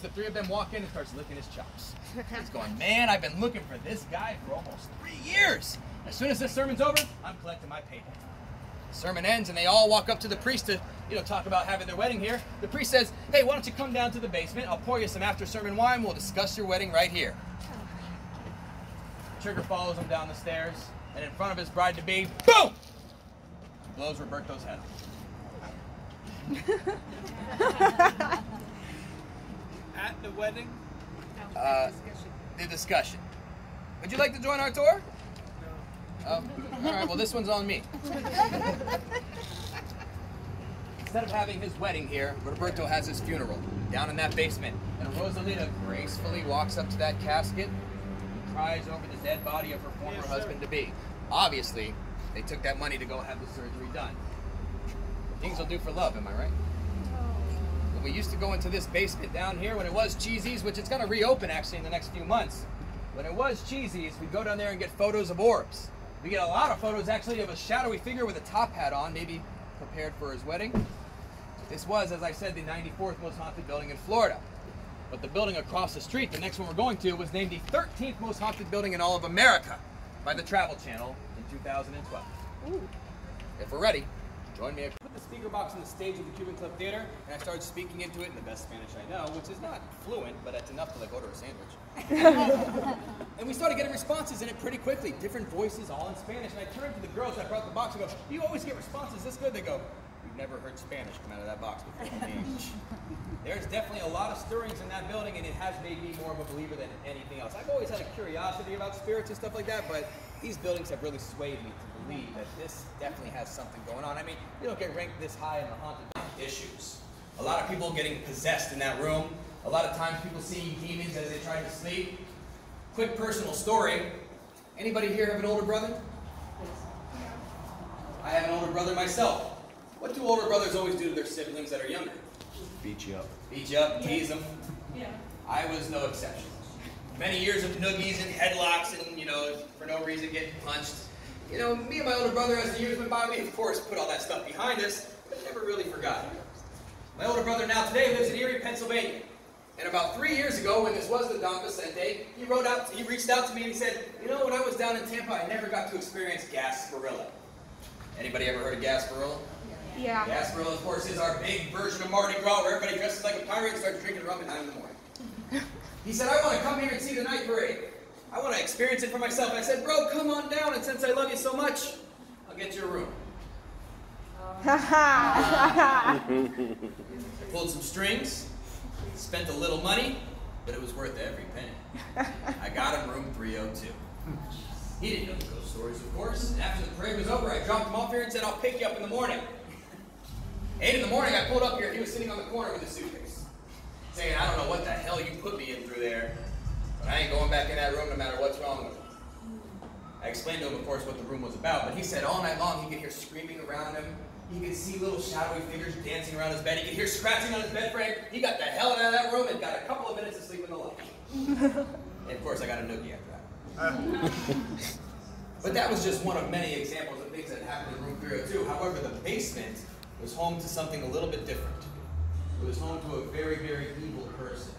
the three of them walk in and starts licking his chops. He's going, man, I've been looking for this guy for almost 3 years. As soon as this sermon's over, I'm collecting my payday. The sermon ends and they all walk up to the priest to, talk about having their wedding here. The priest says, hey, why don't you come down to the basement? I'll pour you some after-sermon wine. We'll discuss your wedding right here. Trigger follows him down the stairs, and in front of his bride-to-be, boom! Blows Roberto's head off. At the wedding? The discussion. Would you like to join our tour? No. All right, well, this one's on me. Instead of having his wedding here, Roberto has his funeral down in that basement. And Rosalita gracefully walks up to that casket and cries over the dead body of her former husband-to-be. Obviously, they took that money to go have the surgery done. Things will do for love, am I right? Well, we used to go into this basement down here when it was Cheesy's, which it's going to reopen actually in the next few months. When it was Cheesy's, we'd go down there and get photos of orbs. We get a lot of photos actually of a shadowy figure with a top hat on, maybe prepared for his wedding. This was, as I said, the 94th most haunted building in Florida. But the building across the street, the next one we're going to, was named the 13th most haunted building in all of America by the Travel Channel in 2012. Ooh. If we're ready, join me. I put the speaker box on the stage of the Cuban Club Theater, and I started speaking into it in the best Spanish I know, which is not fluent, but it's enough to order a sandwich. And we started getting responses in it pretty quickly, different voices, all in Spanish. And I turned to the girls, I brought the box, and go, do you always get responses this good? They go, we've never heard Spanish come out of that box before. There's definitely a lot of stirrings in that building, and it has made me more of a believer than anything else. I've always had a curiosity about spirits and stuff like that, but these buildings have really swayed me to believe that this definitely has something going on. I mean, you don't get ranked this high in the haunted issues. A lot of people getting possessed in that room. A lot of times people seeing demons as they try to sleep. Quick personal story. Anybody here have an older brother? I have an older brother myself. What do older brothers always do to their siblings that are younger? Beat you up. Beat you up, tease them. Yeah. I was no exception. Many years of noogies and headlocks and, for no reason getting punched. Me and my older brother, as the years went by, we of course put all that stuff behind us, but never really forgot it. My older brother now today lives in Erie, Pennsylvania. And about 3 years ago, when this was the Don Vicente, he reached out to me and he said, when I was down in Tampa, I never got to experience Gasparilla. Anybody ever heard of Gasparilla? Yeah. Gasparilla, of course, is our big version of Mardi Gras, where everybody dresses like a pirate and starts drinking rum at 9 in the morning. He said, I want to come here and see the night parade. I want to experience it for myself. And I said, bro, come on down, and since I love you so much, I'll get you a room. I pulled some strings, spent a little money, but it was worth every penny. I got him room 302. He didn't know the ghost stories, of course. And after the parade was over, I dropped him off here and said, I'll pick you up in the morning. 8 in the morning, I pulled up here, and he was sitting on the corner with a suitcase, saying, I don't know what the hell you put me in through there, but I ain't going back in that room no matter what's wrong with it. I explained to him, of course, what the room was about, but he said all night long he could hear screaming around him. He could see little shadowy figures dancing around his bed. He could hear scratching on his bed frame. He got the hell out of that room and got a couple of minutes of sleep in the light. And of course, I got a noogie after that. But that was just one of many examples of things that happened in room 302. However, the basement was home to something a little bit different. It was home to a very, very evil person.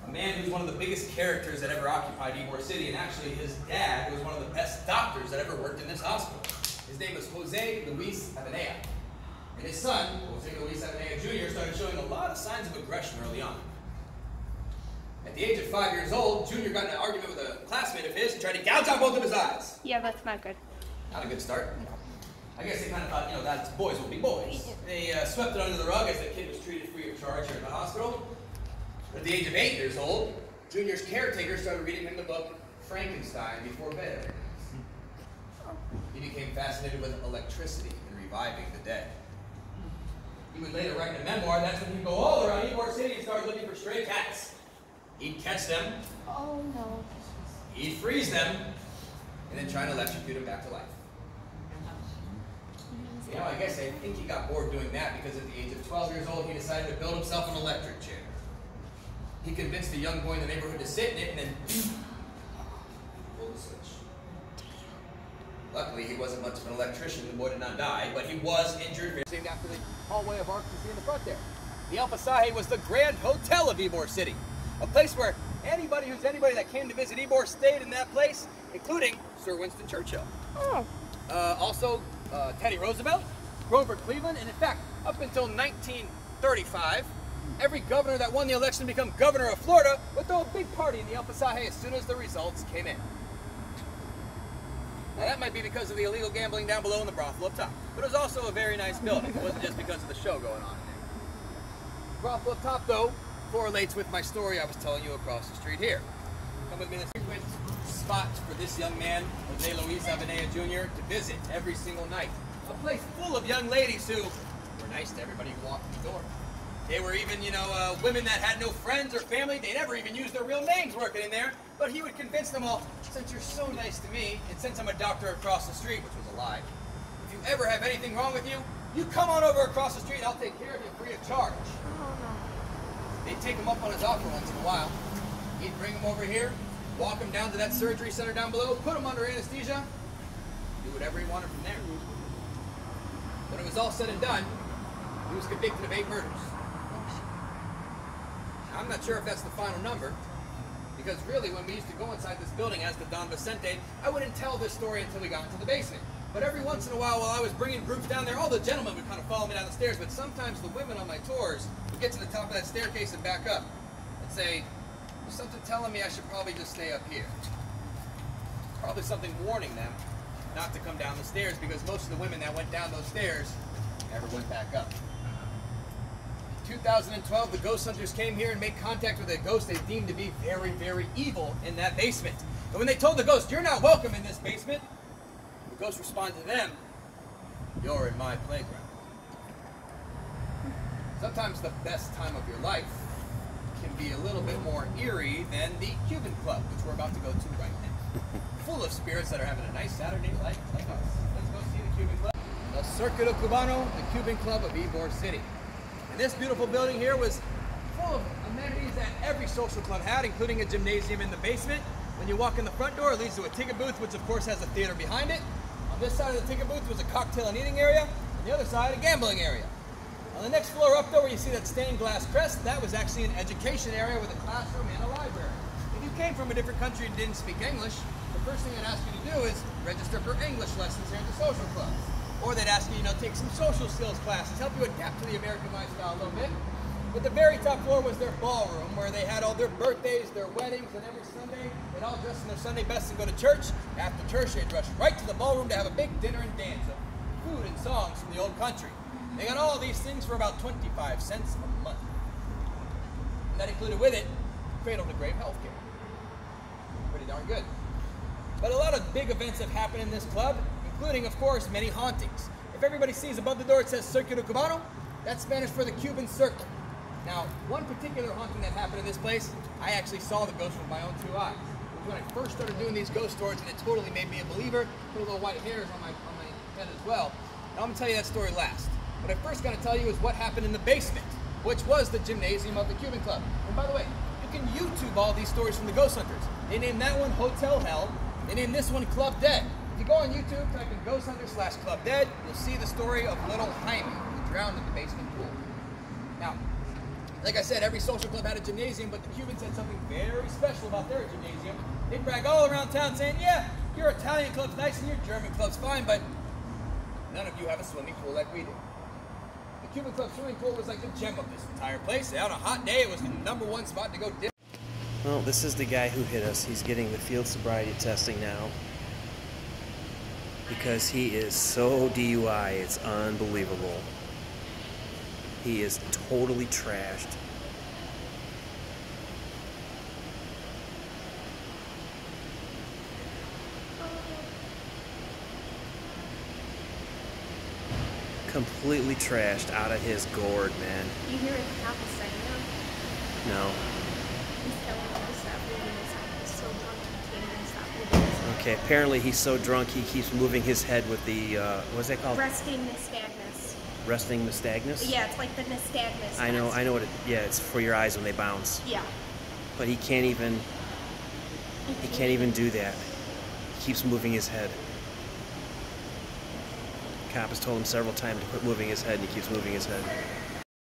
A man who's one of the biggest characters that ever occupied Ybor City, and actually his dad was one of the best doctors that ever worked in this hospital. His name was Jose Luis Avenea. And his son, Jose Luis Avenea Jr., started showing a lot of signs of aggression early on. At the age of 5 years old, Junior got in an argument with a classmate of his and tried to gouge out both of his eyes. Yeah, that's not good. Not a good start. I guess they kind of thought, that's boys will be boys. They swept it under the rug as the kid was treated free of charge here at the hospital. But at the age of 8 years old, Junior's caretaker started reading him the book Frankenstein before bed. He became fascinated with electricity and reviving the dead. He would later write in a memoir. That's when he'd go all around Ybor City and start looking for stray cats. He'd catch them. Oh, no. He'd freeze them, and then try to electrocute them back to life. I guess I think he got bored doing that because at the age of 12 years old, he decided to build himself an electric chair. He convinced a young boy in the neighborhood to sit in it and then pull the switch. Luckily, he wasn't much of an electrician. The boy did not die, but he was injured. Named after the hallway of arcs you see in the front there. The El Pasaje was the Grand Hotel of Ybor City. A place where anybody that came to visit Ybor stayed in that place, including Sir Winston Churchill. Oh. Also, Teddy Roosevelt, Grover Cleveland, and in fact, up until 1935, every governor that won the election to become governor of Florida would throw a big party in the El Pasaje as soon as the results came in. Now that might be because of the illegal gambling down below and the brothel up top, but it was also a very nice building. It wasn't just because of the show going on in there. The brothel up top, though, correlates with my story I was telling you across the street here. Come with me to a frequent spot for this young man, Jose Luis Avenea Jr., to visit every single night. A place full of young ladies who were nice to everybody who walked in the door. They were even, women that had no friends or family. They never even used their real names working in there. But he would convince them all, since you're so nice to me, and since I'm a doctor across the street, which was a lie, if you ever have anything wrong with you, you come on over across the street and I'll take care of you free of charge. They'd take him up on his offer once in a while. He'd bring him over here, walk him down to that surgery center down below, put him under anesthesia, do whatever he wanted from there. When it was all said and done, he was convicted of 8 murders. I'm not sure if that's the final number, because really when we used to go inside this building as the Don Vicente, I wouldn't tell this story until we got into the basement. But every once in a while I was bringing groups down there, all the gentlemen would kind of follow me down the stairs, but sometimes the women on my tours would get to the top of that staircase and back up and say, there's something telling me I should probably just stay up here. Probably something warning them not to come down the stairs, because most of the women that went down those stairs never went back up. 2012, the ghost hunters came here and made contact with a ghost they deemed to be very, very evil in that basement. And when they told the ghost, you're not welcome in this basement, the ghost responded to them, you're in my playground. Sometimes the best time of your life can be a little bit more eerie than the Cuban Club, which we're about to go to right now. Full of spirits that are having a nice Saturday night like us. Let's go see the Cuban Club. The Circuito Cubano, the Cuban Club of Ybor City. And this beautiful building here was full of amenities that every social club had, including a gymnasium in the basement. When you walk in the front door, it leads to a ticket booth, which of course has a theater behind it. On this side of the ticket booth was a cocktail and eating area. On the other side, a gambling area. On the next floor up, though, where you see that stained glass crest, that was actually an education area with a classroom and a library. If you came from a different country and didn't speak English, the first thing I'd ask you to do is register for English lessons here at the social club. Or they'd ask you, take some social skills classes, help you adapt to the American lifestyle a little bit. But the very top floor was their ballroom, where they had all their birthdays, their weddings, and every Sunday, they'd all dress in their Sunday best and go to church. After church, they'd rush right to the ballroom to have a big dinner and dance of food and songs from the old country. They got all these things for about 25 cents a month. And that included with it, cradle to grave health care. Pretty darn good. But a lot of big events have happened in this club, including, of course, many hauntings. If everybody sees above the door it says Circuito Cubano, that's Spanish for the Cuban Circle. Now, one particular haunting that happened in this place, I actually saw the ghost with my own 2 eyes. It was when I first started doing these ghost tours, and it totally made me a believer. Put a little white hairs on my head as well. Now, I'm going to tell you that story last. What I first got to tell you is what happened in the basement, which was the gymnasium of the Cuban Club. And by the way, you can YouTube all these stories from the ghost hunters. They named that one Hotel Hell. They named this one Club Dead. If you go on YouTube, type in Ghost Hunter / Club Dead, you'll see the story of little Jaime, who drowned in the basement pool. Now, like I said, every social club had a gymnasium, but the Cubans had something very special about their gymnasium. They'd brag all around town saying, yeah, your Italian club's nice and your German club's fine, but none of you have a swimming pool like we do. The Cuban Club swimming pool was like the gem of this entire place. On a hot day, it was the #1 spot to go dip. Well, this is the guy who hit us. He's getting the field sobriety testing now, because he is so DUI, it's unbelievable. He is totally trashed. Completely trashed, out of his gourd, man. You hear what the cop is saying now? No. He's telling him to stop moving his head. He's so drunk he can't even stop moving his head. Okay, apparently he's so drunk he keeps moving his head with the, what's that called? Resting nystagmus. Resting nystagmus? Yeah, it's like the nystagmus. I know what it, yeah, it's for your eyes when they bounce. Yeah. But he can't even do that. He keeps moving his head. Cop has told him several times to quit moving his head, and he keeps moving his head.